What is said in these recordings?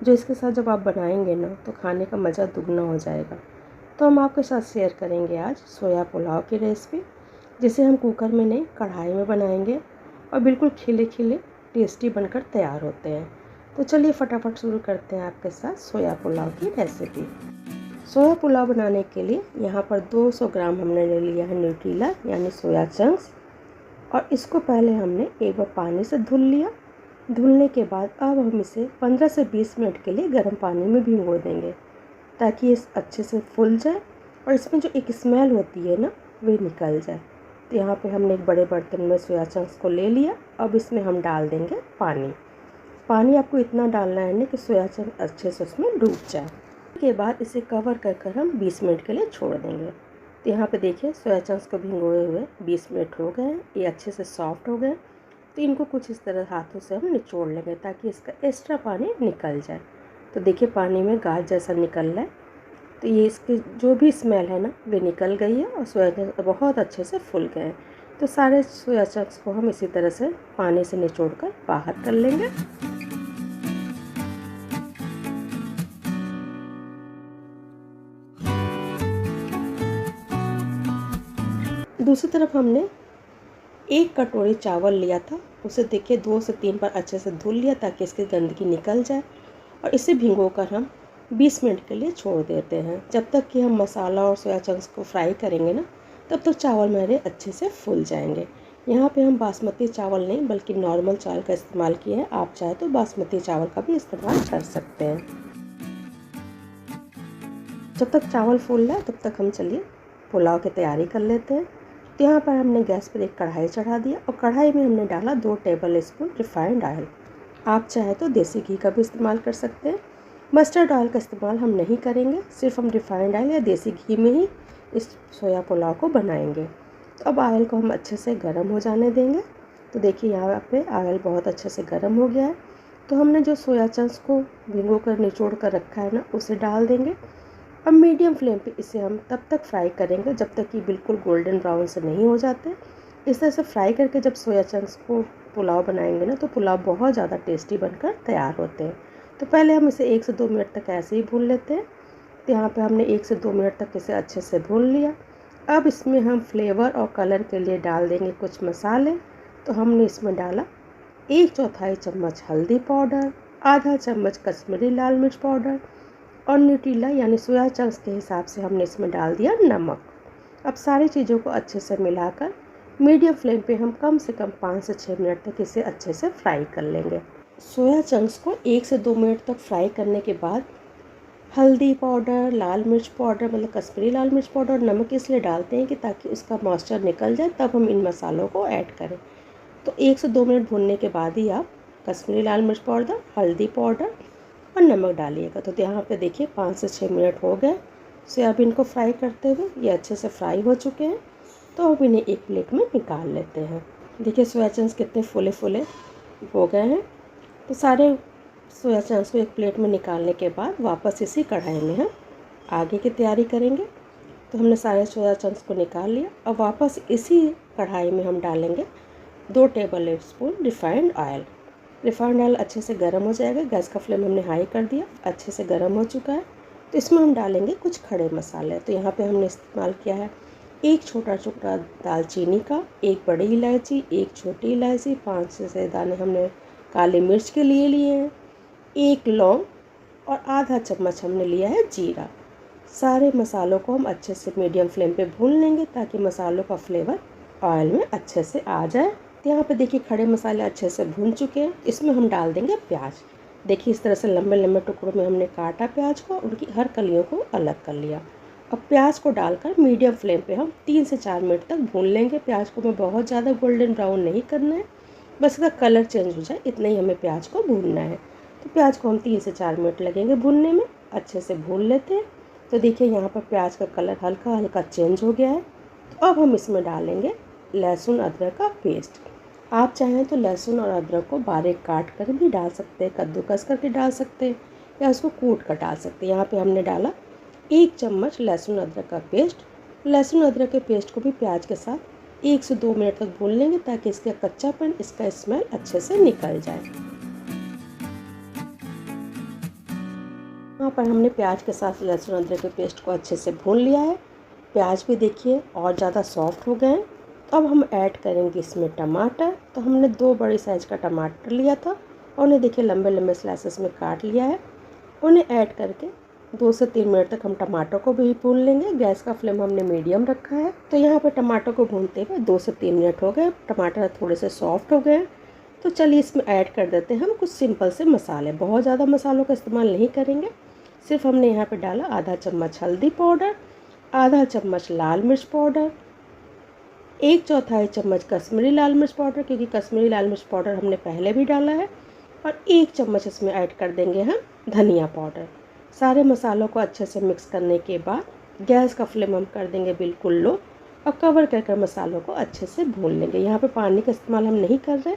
जो इसके साथ जब आप बनाएंगे ना तो खाने का मज़ा दुगना हो जाएगा। तो हम आपके साथ शेयर करेंगे आज सोया पुलाव की रेसिपी, जिसे हम कुकर में नहीं कढ़ाई में बनाएंगे और बिल्कुल खिले खिले टेस्टी बनकर तैयार होते हैं। तो चलिए फटाफट शुरू करते हैं आपके साथ सोया पुलाव की रेसिपी। सोया पुलाव बनाने के लिए यहाँ पर 200 ग्राम हमने ले लिया है न्यूट्रीला यानी सोया चंक्स, और इसको पहले हमने एक बार पानी से धुल लिया। धुलने के बाद अब हम इसे 15 से 20 मिनट के लिए गर्म पानी में भिगो देंगे ताकि ये अच्छे से फूल जाए और इसमें जो एक स्मेल होती है ना वे निकल जाए। तो यहाँ पे हमने एक बड़े बर्तन में सोया चंक्स को ले लिया। अब इसमें हम डाल देंगे पानी। पानी आपको इतना डालना है ना कि सोया चंक्स अच्छे से उसमें डूब जाए। के बाद इसे कवर कर हम 20 मिनट के लिए छोड़ देंगे। तो यहाँ पे देखिए सोया चंक्स को भिगोए हुए 20 मिनट हो गए हैं, ये अच्छे से सॉफ्ट हो गए। तो इनको कुछ इस तरह हाथों से हम निचोड़ लेंगे ताकि इसका एक्स्ट्रा पानी निकल जाए। तो देखिए पानी में गाज जैसा निकल रहा है, तो ये इसकी जो भी स्मेल है ना वे निकल गई है और सोया चंक्स बहुत अच्छे से फूल गए हैं। तो सारे सोया चंक्स को हम इसी तरह से पानी से निचोड़ कर बाहर कर लेंगे। दूसरी तरफ हमने 1 कटोरी चावल लिया था, उसे देखिए 2 से 3 बार अच्छे से धुल लिया ताकि इसकी गंदगी निकल जाए, और इसे भिगोकर हम 20 मिनट के लिए छोड़ देते हैं। जब तक कि हम मसाला और सोया चंक्स को फ्राई करेंगे ना तब तक चावल मेरे अच्छे से फूल जाएंगे। यहाँ पे हम बासमती चावल नहीं बल्कि नॉर्मल चावल का इस्तेमाल किए हैं। आप चाहे तो बासमती चावल का भी इस्तेमाल कर सकते हैं। जब तक चावल फूल रहा है तब तक हम चलिए पुलाव की तैयारी कर लेते हैं। तो यहाँ पर हमने गैस पर एक कढ़ाई चढ़ा दिया और कढ़ाई में हमने डाला 2 टेबल स्पून रिफाइंड ऑयल। आप चाहे तो देसी घी का भी इस्तेमाल कर सकते हैं। मस्टर्ड ऑयल का इस्तेमाल हम नहीं करेंगे, सिर्फ हम रिफाइंड ऑयल या देसी घी में ही इस सोया पुलाव को बनाएंगे। तो अब ऑयल को हम अच्छे से गर्म हो जाने देंगे। तो देखिए यहाँ पे ऑयल बहुत अच्छे से गर्म हो गया है। तो हमने जो सोया चंक्स को भिगो कर निचोड़ कर रखा है ना उसे डाल देंगे। अब मीडियम फ्लेम पे इसे हम तब तक फ्राई करेंगे जब तक कि बिल्कुल गोल्डन ब्राउन से नहीं हो जाते। इस तरह से फ्राई करके जब सोया चंक्स को पुलाव बनाएंगे ना तो पुलाव बहुत ज़्यादा टेस्टी बनकर तैयार होते हैं। तो पहले हम इसे 1 से 2 मिनट तक ऐसे ही भून लेते हैं। तो यहाँ पे हमने 1 से 2 मिनट तक इसे अच्छे से भून लिया। अब इसमें हम फ्लेवर और कलर के लिए डाल देंगे कुछ मसाले। तो हमने इसमें डाला 1/4 चम्मच हल्दी पाउडर, आधा चम्मच कश्मीरी लाल मिर्च पाउडर, और न्यूट्रीला यानी सोया चंक्स के हिसाब से हमने इसमें डाल दिया नमक। अब सारी चीज़ों को अच्छे से मिलाकर मीडियम फ्लेम पे हम कम से कम 5 से 6 मिनट तक इसे अच्छे से फ्राई कर लेंगे। सोया चंक्स को 1 से 2 मिनट तक फ्राई करने के बाद हल्दी पाउडर, लाल मिर्च पाउडर मतलब कश्मीरी लाल मिर्च पाउडर और नमक इसलिए डालते हैं कि ताकि उसका मॉइस्चर निकल जाए, तब हम इन मसालों को ऐड करें। तो 1 से 2 मिनट भूनने के बाद ही आप कश्मीरी लाल मिर्च पाउडर, हल्दी पाउडर और नमक डालिएगा। तो यहाँ पे देखिए 5 से 6 मिनट हो गए सोयाबीन को फ्राई करते हुए, ये अच्छे से फ्राई हो चुके हैं। तो अब इन्हें एक प्लेट में निकाल लेते हैं। देखिए सोया चंक्स कितने फूले फूले हो गए हैं। तो सारे सोया चंक्स को एक प्लेट में निकालने के बाद वापस इसी कढ़ाई में हम आगे की तैयारी करेंगे। तो हमने सारे सोया चंक्स को निकाल लिया। अब वापस इसी कढ़ाई में हम डालेंगे 2 table spoon refined oil. Refined oil अच्छे से गर्म हो जाएगा। गैस का फ्लेम हमने हाई कर दिया, अच्छे से गर्म हो चुका है। तो इसमें हम डालेंगे कुछ खड़े मसाले। तो यहाँ पे हमने इस्तेमाल किया है 1 छोटा टुकड़ा दालचीनी का, 1 बड़ी इलायची, 1 छोटी इलायची, 5 से 6 दाने हमने काली मिर्च के लिए हैं, 1 लौंग और आधा चम्मच हमने लिया है जीरा। सारे मसालों को हम अच्छे से मीडियम फ्लेम पे भून लेंगे ताकि मसालों का फ्लेवर ऑयल में अच्छे से आ जाए। तो यहाँ पे देखिए खड़े मसाले अच्छे से भून चुके हैं। इसमें हम डाल देंगे प्याज। देखिए इस तरह से लंबे लंबे टुकड़ों में हमने काटा प्याज को, उनकी हर कलियों को अलग कर लिया। अब प्याज को डालकर मीडियम फ्लेम पे हम 3 से 4 मिनट तक भून लेंगे। प्याज को हमें बहुत ज़्यादा गोल्डन ब्राउन नहीं करना है, बस इसका कलर चेंज हो जाए इतना ही हमें प्याज को भूनना है। तो प्याज को हम 3 से 4 मिनट लगेंगे भूनने में, अच्छे से भून लेते हैं। तो देखिए यहाँ पर प्याज का कलर हल्का हल्का चेंज हो गया है। तो अब हम इसमें डालेंगे लहसुन अदरक का पेस्ट। आप चाहें तो लहसुन और अदरक को बारीक काट कर भी डाल सकते हैं, कद्दूकस करके डाल सकते हैं या उसको कूट कर डाल सकते हैं। यहाँ पे हमने डाला 1 चम्मच लहसुन अदरक का पेस्ट। लहसुन अदरक के पेस्ट को भी प्याज के साथ 1 से 2 मिनट तक भून लेंगे ताकि इसका कच्चापन, इसका स्मेल अच्छे से निकल जाए। यहाँ पर हमने प्याज के साथ लहसुन अदरक के पेस्ट को अच्छे से भून लिया है। प्याज भी देखिए और ज़्यादा सॉफ्ट हो गए हैं। तो अब हम ऐड करेंगे इसमें टमाटर। तो हमने 2 बड़ी साइज़ का टमाटर लिया था और उन्हें देखिए लंबे लंबे स्लाइसेस में काट लिया है। उन्हें ऐड करके 2 से 3 मिनट तक हम टमाटर को भी भून लेंगे। गैस का फ्लेम हमने मीडियम रखा है। तो यहाँ पर टमाटर को भूनते हुए 2 से 3 मिनट हो गए। टमाटर थोड़े से सॉफ्ट हो गए हैं। तो चलिए इसमें ऐड कर देते हैं हम कुछ सिंपल से मसाले। बहुत ज़्यादा मसालों का इस्तेमाल नहीं करेंगे। सिर्फ हमने यहाँ पे डाला आधा चम्मच हल्दी पाउडर, आधा चम्मच लाल मिर्च पाउडर, 1/4 चम्मच कश्मीरी लाल मिर्च पाउडर, क्योंकि कश्मीरी लाल मिर्च पाउडर हमने पहले भी डाला है, और 1 चम्मच इसमें ऐड कर देंगे हम धनिया पाउडर। सारे मसालों को अच्छे से मिक्स करने के बाद गैस का फ्लेम हम कर देंगे बिल्कुल लो और कवर कर मसालों को अच्छे से भून लेंगे। यहाँ पे पानी का इस्तेमाल हम नहीं कर रहे,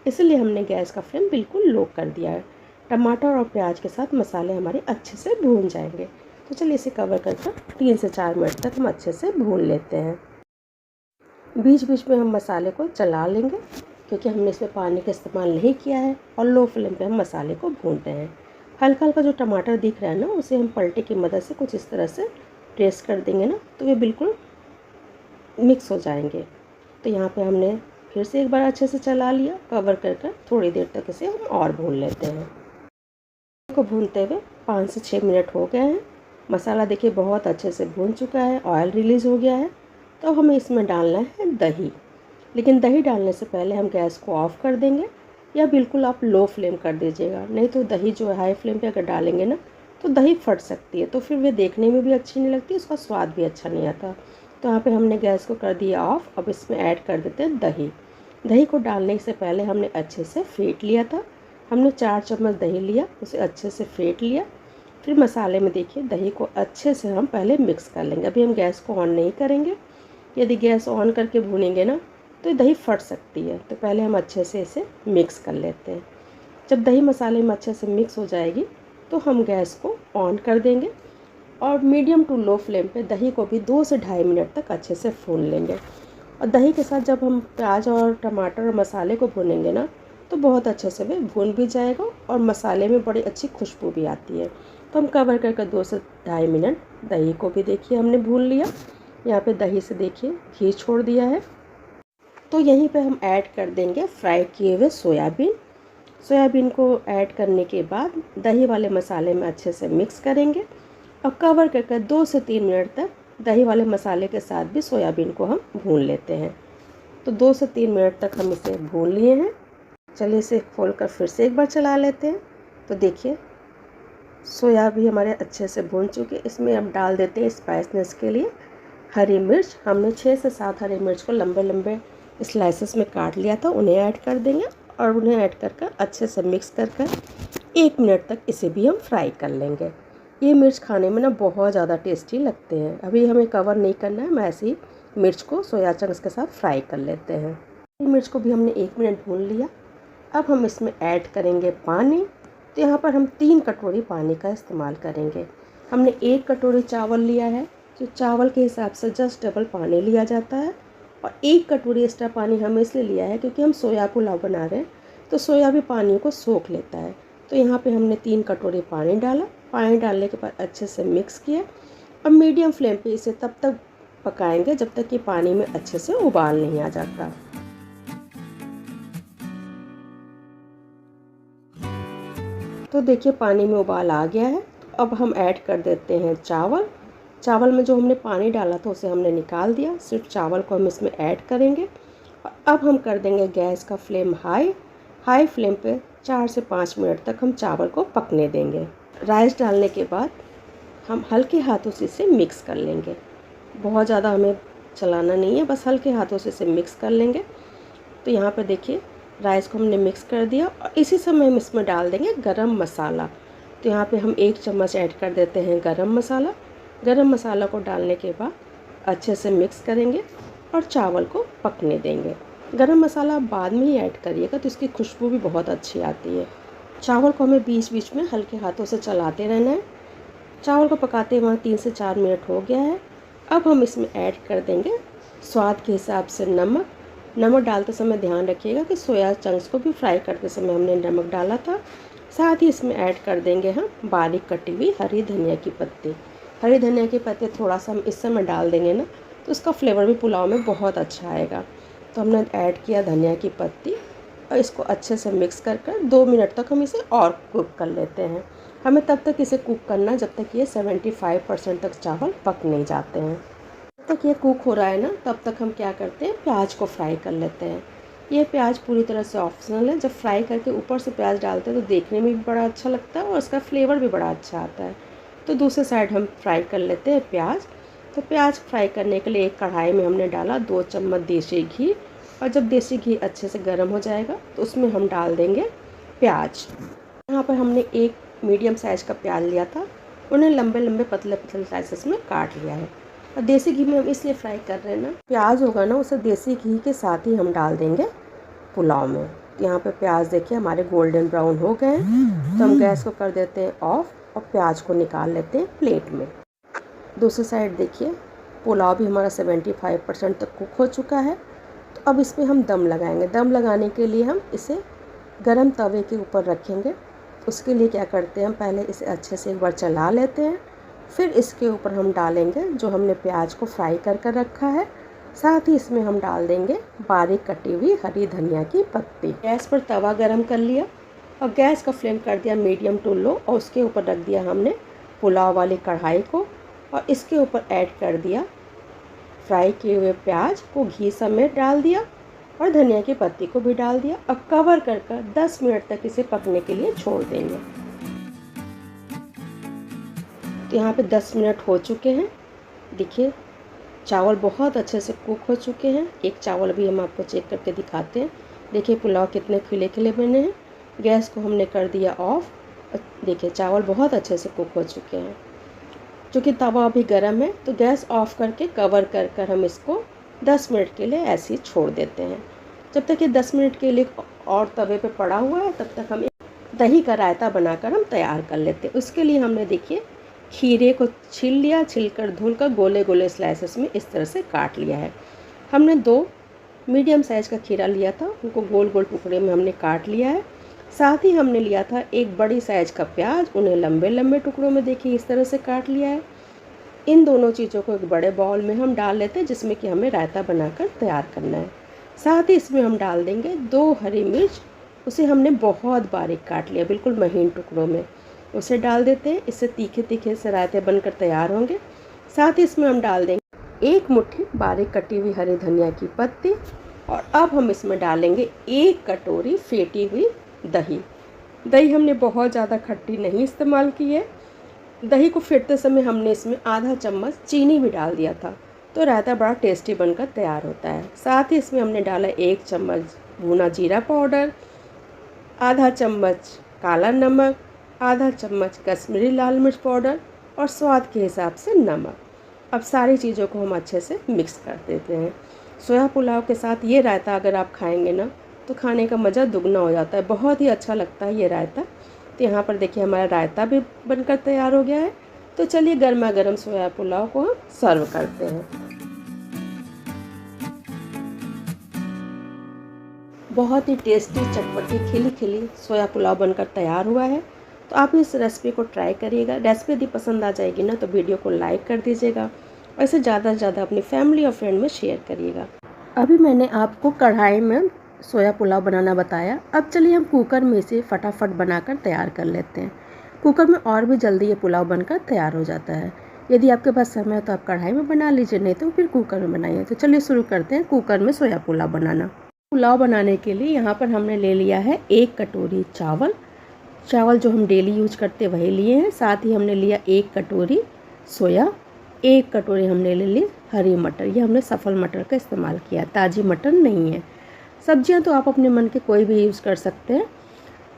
इसलिए हमने गैस का फ्लेम बिल्कुल लो कर दिया है। टमाटर और प्याज के साथ मसाले हमारे अच्छे से भून जाएंगे। तो चलिए इसे कवर करके 3 से 4 मिनट तक हम अच्छे से भून लेते हैं। बीच बीच में हम मसाले को चला लेंगे, क्योंकि हमने इसमें पानी का इस्तेमाल नहीं किया है, और लो फ्लेम पे हम मसाले को भून रहे हैं। हल्का हल्का जो टमाटर दिख रहा है ना, उसे हम पलटे की मदद से कुछ इस तरह से प्रेस कर देंगे ना, तो वे बिल्कुल मिक्स हो जाएंगे। तो यहाँ पे हमने फिर से एक बार अच्छे से चला लिया, कवर कर थोड़ी देर तक इसे हम और भून लेते हैं। को भूनते हुए 5 से 6 मिनट हो गए हैं। मसाला देखिए बहुत अच्छे से भून चुका है, ऑयल रिलीज़ हो गया है। तो हमें इसमें डालना है दही, लेकिन दही डालने से पहले हम गैस को ऑफ़ कर देंगे, या बिल्कुल आप लो फ्लेम कर दीजिएगा। नहीं तो दही जो है हाई फ्लेम पे अगर डालेंगे ना, तो दही फट सकती है, तो फिर वे देखने में भी अच्छी नहीं लगती, उसका स्वाद भी अच्छा नहीं आता। तो यहाँ पे हमने गैस को कर दिया ऑफ़। अब इसमें ऐड कर देते हैं दही। दही को डालने से पहले हमने अच्छे से फेंट लिया था। हमने 4 चम्मच दही लिया, उसे अच्छे से फेंट लिया। फिर मसाले में देखिए दही को अच्छे से हम पहले मिक्स कर लेंगे। अभी हम गैस को ऑन नहीं करेंगे, यदि गैस ऑन करके भूनेंगे ना तो दही फट सकती है। तो पहले हम अच्छे से इसे मिक्स कर लेते हैं। जब दही मसाले में अच्छे से मिक्स हो जाएगी तो हम गैस को ऑन कर देंगे, और मीडियम टू लो फ्लेम पे दही को भी 2 से ढाई मिनट तक अच्छे से भून लेंगे। और दही के साथ जब हम प्याज और टमाटर और मसाले को भूनेंगे ना, तो बहुत अच्छे से वे भून भी जाएगा और मसाले में बड़ी अच्छी खुशबू भी आती है। तो हम कवर करके 2 से ढाई मिनट दही को भी देखिए हमने भून लिया। यहाँ पे दही से देखिए घी छोड़ दिया है। तो यहीं पे हम ऐड कर देंगे फ्राई किए हुए सोयाबीन। सोयाबीन को ऐड करने के बाद दही वाले मसाले में अच्छे से मिक्स करेंगे, और कवर करके 2 से 3 मिनट तक दही वाले मसाले के साथ भी सोयाबीन को हम भून लेते हैं। तो 2 से 3 मिनट तक हम इसे भून लिए हैं। चलिए इसे खोलकर फिर से एक बार चला लेते हैं। तो देखिए सोया भी हमारे अच्छे से भून चुके। इसमें हम डाल देते हैं स्पाइसनेस के लिए हरी मिर्च। हमने 6 से 7 हरी मिर्च को लंबे लंबे स्लाइसेस में काट लिया था, उन्हें ऐड कर देंगे, और उन्हें ऐड कर अच्छे से मिक्स कर 1 मिनट तक इसे भी हम फ्राई कर लेंगे। ये मिर्च खाने में ना बहुत ज़्यादा टेस्टी लगते हैं। अभी हमें कवर नहीं करना है, हम ऐसे ही मिर्च को सोया चंक्स के साथ फ्राई कर लेते हैं। मिर्च को भी हमने 1 मिनट भून लिया। अब हम इसमें ऐड करेंगे पानी। तो यहाँ पर हम 3 कटोरी पानी का इस्तेमाल करेंगे। हमने 1 कटोरी चावल लिया है, जो चावल के हिसाब से जस्ट डबल पानी लिया जाता है, और 1 कटोरी एक्स्ट्रा पानी हम इसलिए लिया है क्योंकि हम सोया पुलाव बना रहे हैं, तो सोया भी पानी को सोख लेता है। तो यहाँ पे हमने 3 कटोरी पानी डाला। पानी डालने के बाद अच्छे से मिक्स किया, और मीडियम फ्लेम पे इसे तब तक पकाएंगे जब तक कि पानी में अच्छे से उबाल नहीं आ जाता। तो देखिए पानी में उबाल आ गया है। तो अब हम ऐड कर देते हैं चावल। चावल में जो हमने पानी डाला था उसे हमने निकाल दिया, सिर्फ चावल को हम इसमें ऐड करेंगे। और अब हम कर देंगे गैस का फ्लेम हाई फ्लेम पे 4 से 5 मिनट तक हम चावल को पकने देंगे। राइस डालने के बाद हम हल्के हाथों से इसे मिक्स कर लेंगे। बहुत ज़्यादा हमें चलाना नहीं है, बस हल्के हाथों से इसे मिक्स कर लेंगे। तो यहाँ पर देखिए राइस को हमने मिक्स कर दिया, और इसी समय हम इसमें डाल देंगे गरम मसाला। तो यहाँ पे हम 1 चम्मच ऐड कर देते हैं गरम मसाला। गरम मसाला को डालने के बाद अच्छे से मिक्स करेंगे और चावल को पकने देंगे। गरम मसाला आप बाद में ही ऐड करिएगा, तो इसकी खुशबू भी बहुत अच्छी आती है। चावल को हमें बीच बीच में हल्के हाथों से चलाते रहना है। चावल को पकाते हुए 3 से 4 मिनट हो गया है। अब हम इसमें ऐड कर देंगे स्वाद के हिसाब से नमक डालते समय ध्यान रखिएगा कि सोया चंक्स को भी फ्राई करते समय हमने नमक डाला था। साथ ही इसमें ऐड कर देंगे हम बारीक कटी हुई हरी धनिया की पत्ती। हरी धनिया के पत्ते थोड़ा सा हम इस समय डाल देंगे ना तो उसका फ्लेवर भी पुलाव में बहुत अच्छा आएगा। तो हमने ऐड किया धनिया की पत्ती और इसको अच्छे से मिक्स कर 2 मिनट तक हम इसे और कुक कर लेते हैं। हमें तब तक इसे कुक करना जब तक ये 75% तक चावल पक नहीं जाते हैं। जब तक ये कुक हो रहा है ना तब तक हम क्या करते हैं, प्याज को फ्राई कर लेते हैं। ये प्याज पूरी तरह से ऑप्शनल है। जब फ्राई करके ऊपर से प्याज डालते हैं तो देखने में भी बड़ा अच्छा लगता है और उसका फ्लेवर भी बड़ा अच्छा आता है। तो दूसरे साइड हम फ्राई कर लेते हैं प्याज। तो प्याज फ्राई करने के लिए एक कढ़ाई में हमने डाला 2 चम्मच देसी घी, और जब देसी घी अच्छे से गर्म हो जाएगा तो उसमें हम डाल देंगे प्याज। यहाँ पर हमने एक मीडियम साइज़ का प्याज लिया था, उन्हें लंबे लंबे पतले पतले स्लाइसेस में काट लिया है। और देसी घी में हम इसलिए फ्राई कर रहे हैं ना, प्याज होगा ना उसे देसी घी के साथ ही हम डाल देंगे पुलाव में। यहाँ पे प्याज देखिए हमारे गोल्डन ब्राउन हो गए हैं। तो हम गैस को कर देते हैं ऑफ और प्याज को निकाल लेते हैं प्लेट में। दूसरी साइड देखिए पुलाव भी हमारा 75% तक कुक हो चुका है। तो अब इसमें हम दम लगाएंगे। दम लगाने के लिए हम इसे गरम तवे के ऊपर रखेंगे। उसके लिए क्या करते हैं, हम पहले इसे अच्छे से एक बार चला लेते हैं, फिर इसके ऊपर हम डालेंगे जो हमने प्याज को फ्राई कर रखा है। साथ ही इसमें हम डाल देंगे बारीक कटी हुई हरी धनिया की पत्ती। गैस पर तवा गरम कर लिया और गैस का फ्लेम कर दिया मीडियम टू लो, और उसके ऊपर रख दिया हमने पुलाव वाली कढ़ाई को, और इसके ऊपर ऐड कर दिया फ्राई किए हुए प्याज को, घी समेत डाल दिया और धनिया की पत्ती को भी डाल दिया और कवर कर 10 मिनट तक इसे पकने के लिए छोड़ देंगे। तो यहाँ पे 10 मिनट हो चुके हैं। देखिए चावल बहुत अच्छे से कुक हो चुके हैं। एक चावल भी हम आपको चेक करके दिखाते हैं। देखिए पुलाव कितने खिले खिले बने हैं। गैस को हमने कर दिया ऑफ। देखिए चावल बहुत अच्छे से कुक हो चुके हैं। चूँकि तवा अभी गर्म है तो गैस ऑफ करके कवर कर हम इसको 10 मिनट के लिए ऐसे ही छोड़ देते हैं। जब तक ये 10 मिनट के लिए और तवे पे पड़ा हुआ है तब तक हम दही का रायता बनाकर हम तैयार कर लेते हैं। उसके लिए हमने देखिए खीरे को छील लिया, छिलकर धुलकर गोले गोले स्लाइसेस में इस तरह से काट लिया है। हमने 2 मीडियम साइज़ का खीरा लिया था, उनको गोल गोल टुकड़े में हमने काट लिया है। साथ ही हमने लिया था एक बड़ी साइज़ का प्याज, उन्हें लंबे लंबे टुकड़ों में देखिए इस तरह से काट लिया है। इन दोनों चीज़ों को एक बड़े बाउल में हम डाल लेते हैं जिसमें कि हमें रायता बनाकर तैयार करना है। साथ ही इसमें हम डाल देंगे 2 हरी मिर्च, उसे हमने बहुत बारीक काट लिया, बिल्कुल महीन टुकड़ों में उसे डाल देते हैं। इससे तीखे तीखे से रायते बनकर तैयार होंगे। साथ ही इसमें हम डाल देंगे 1 मुट्ठी बारीक कटी हुई हरी धनिया की पत्ती, और अब हम इसमें डालेंगे 1 कटोरी फेंटी हुई दही। दही हमने बहुत ज़्यादा खट्टी नहीं इस्तेमाल की है। दही को फेंटते समय हमने इसमें आधा चम्मच चीनी भी डाल दिया था, तो रायता बड़ा टेस्टी बनकर तैयार होता है। साथ ही इसमें हमने डाला 1 चम्मच भुना जीरा पाउडर, आधा चम्मच काला नमक, आधा चम्मच कश्मीरी लाल मिर्च पाउडर और स्वाद के हिसाब से नमक। अब सारी चीज़ों को हम अच्छे से मिक्स कर देते हैं। सोया पुलाव के साथ ये रायता अगर आप खाएंगे ना तो खाने का मज़ा दुगना हो जाता है। बहुत ही अच्छा लगता है ये रायता। तो यहाँ पर देखिए हमारा रायता भी बनकर तैयार हो गया है। तो चलिए गर्मा गर्म सोया पुलाव को हम सर्व करते हैं। बहुत ही टेस्टी चटपटी खिली खिली सोया पुलाव बनकर तैयार हुआ है। तो आप इस रेसिपी को ट्राई करिएगा। रेसिपी यदि पसंद आ जाएगी ना तो वीडियो को लाइक कर दीजिएगा और इसे ज़्यादा से ज़्यादा अपनी फैमिली और फ्रेंड में शेयर करिएगा। अभी मैंने आपको कढ़ाई में सोया पुलाव बनाना बताया। अब चलिए हम कुकर में इसे फटाफट बनाकर तैयार कर लेते हैं। कुकर में और भी जल्दी ये पुलाव बनकर तैयार हो जाता है। यदि आपके पास समय है तो आप कढ़ाई में बना लीजिए, नहीं तो फिर कुकर में बनाइए। तो चलिए शुरू करते हैं कुकर में सोया पुलाव बनाना। पुलाव बनाने के लिए यहाँ पर हमने ले लिया है 1 कटोरी चावल। चावल जो हम डेली यूज करते वही लिए हैं। साथ ही हमने लिया 1 कटोरी सोया, 1 कटोरी हमने ले ली हरी मटर। ये हमने सफल मटर का इस्तेमाल किया, ताज़ी मटर नहीं है। सब्जियां तो आप अपने मन के कोई भी यूज़ कर सकते हैं।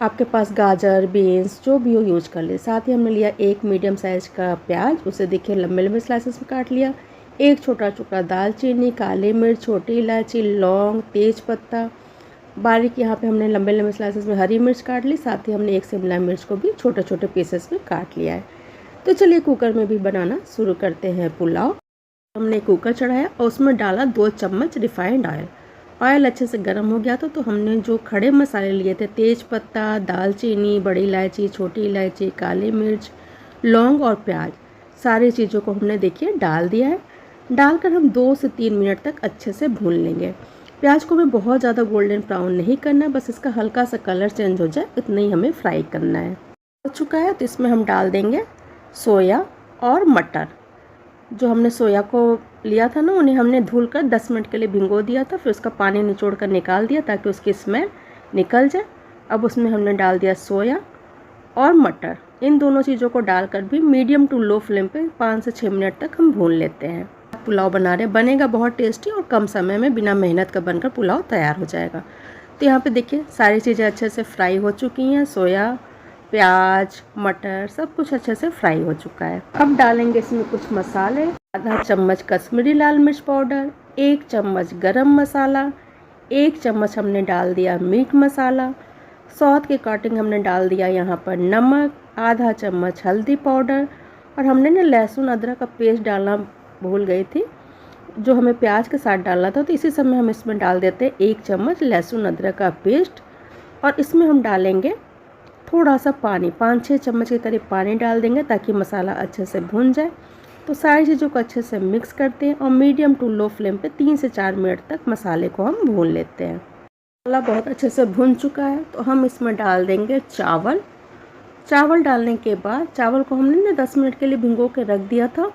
आपके पास गाजर, बीन्स जो भी हो यूज कर ले। साथ ही हमने लिया 1 मीडियम साइज़ का प्याज, उसे देखिए लंबे लंबे स्लाइसेस में काट लिया। 1 छोटा टुकड़ा दालचीनी, काली मिर्च, छोटी इलायची, लौंग, तेज पत्ता बारीक यहाँ पे हमने लंबे लंबे स्लाइसेस में हरी मिर्च काट ली। साथ ही हमने 1 शिमला मिर्च को भी छोटे छोटे पीसेस में काट लिया है। तो चलिए कुकर में भी बनाना शुरू करते हैं पुलाव। हमने कुकर चढ़ाया और उसमें डाला 2 चम्मच रिफाइंड ऑयल ऑयल अच्छे से गर्म हो गया तो हमने जो खड़े मसाले लिए थे, तेज पत्ता, दालचीनी, बड़ी इलायची, छोटी इलायची, काली मिर्च, लौंग और प्याज, सारी चीज़ों को हमने देखिए डाल दिया है। डालकर हम 2 से 3 मिनट तक अच्छे से भून लेंगे। प्याज को हमें बहुत ज़्यादा गोल्डन ब्राउन नहीं करना है, बस इसका हल्का सा कलर चेंज हो जाए इतना ही हमें फ्राई करना है। हो चुका है तो इसमें हम डाल देंगे सोया और मटर। जो हमने सोया को लिया था ना, उन्हें हमने धुलकर 10 मिनट के लिए भिगो दिया था, फिर उसका पानी निचोड़ कर निकाल दिया ताकि उसकी स्मेल निकल जाए। अब उसमें हमने डाल दिया सोया और मटर। इन दोनों चीज़ों को डालकर भी मीडियम टू लो फ्लेम पे 5 से 6 मिनट तक हम भून लेते हैं। पुलाव बना रहे, बनेगा बहुत टेस्टी और कम समय में बिना मेहनत का बनकर पुलाव तैयार हो जाएगा। तो यहाँ पे देखिए सारी चीज़ें अच्छे से फ्राई हो चुकी हैं, सोया, प्याज, मटर सब कुछ अच्छे से फ्राई हो चुका है। अब डालेंगे इसमें कुछ मसाले। आधा चम्मच कश्मीरी लाल मिर्च पाउडर, 1 चम्मच गरम मसाला, 1 चम्मच हमने डाल दिया मीट मसाला, स्वाद के अकॉर्डिंग हमने डाल दिया यहाँ पर नमक, आधा चम्मच हल्दी पाउडर, और हमने ना लहसुन अदरक का पेस्ट डालना भूल गई थी, जो हमें प्याज के साथ डालना था, तो इसी समय हम इसमें डाल देते हैं 1 चम्मच लहसुन अदरक का पेस्ट। और इसमें हम डालेंगे थोड़ा सा पानी, 5-6 चम्मच के करीब पानी डाल देंगे ताकि मसाला अच्छे से भुन जाए। तो सारी चीज़ों को अच्छे से मिक्स करते हैं और मीडियम टू लो फ्लेम पे 3 से 4 मिनट तक मसाले को हम भून लेते हैं। मसाला बहुत अच्छे से भुन चुका है तो हम इसमें डाल देंगे चावल। चावल डालने के बाद चावल को हमने ना 10 मिनट के लिए भिगो के रख दिया था,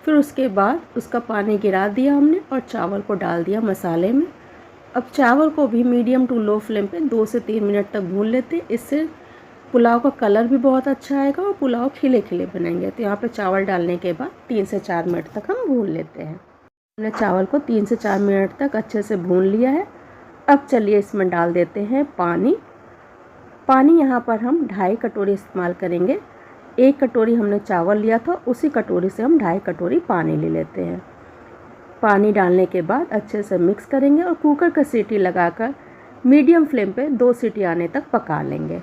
फिर उसके बाद उसका पानी गिरा दिया हमने और चावल को डाल दिया मसाले में। अब चावल को भी मीडियम टू लो फ्लेम पे 2 से 3 मिनट तक भून लेते हैं। इससे पुलाव का कलर भी बहुत अच्छा आएगा और पुलाव खिले खिले बनेंगे। तो यहाँ पे चावल डालने के बाद 3 से 4 मिनट तक हम भून लेते हैं। हमने चावल को 3 से 4 मिनट तक अच्छे से भून लिया है। अब चलिए इसमें डाल देते हैं पानी। पानी यहाँ पर हम 2.5 कटोरी इस्तेमाल करेंगे। 1 कटोरी हमने चावल लिया था, उसी कटोरी से हम 2.5 कटोरी पानी ले लेते हैं। पानी डालने के बाद अच्छे से मिक्स करेंगे और कुकर का सीटी लगाकर मीडियम फ्लेम पे 2 सीटी आने तक पका लेंगे।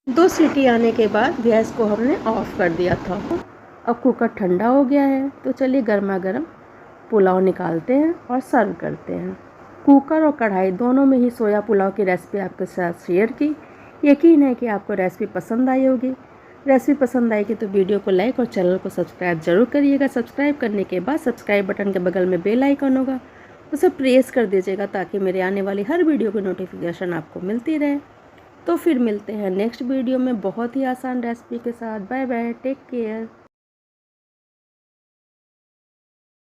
2 सीटी आने के बाद गैस को हमने ऑफ कर दिया था। अब कुकर ठंडा हो गया है तो चलिए गर्मा गर्म पुलाव निकालते हैं और सर्व करते हैं। कुकर और कढ़ाई दोनों में ही सोया पुलाव की रेसिपी आपके साथ शेयर की। यकीन है कि आपको रेसिपी पसंद आई होगी। रेसिपी पसंद आएगी तो वीडियो को लाइक और चैनल को सब्सक्राइब जरूर करिएगा। सब्सक्राइब करने के बाद सब्सक्राइब बटन के बगल में बेल आइकन होगा, उसे प्रेस कर दीजिएगा ताकि मेरे आने वाली हर वीडियो की नोटिफिकेशन आपको मिलती रहे। तो फिर मिलते हैं नेक्स्ट वीडियो में बहुत ही आसान रेसिपी के साथ। Bye bye, take care.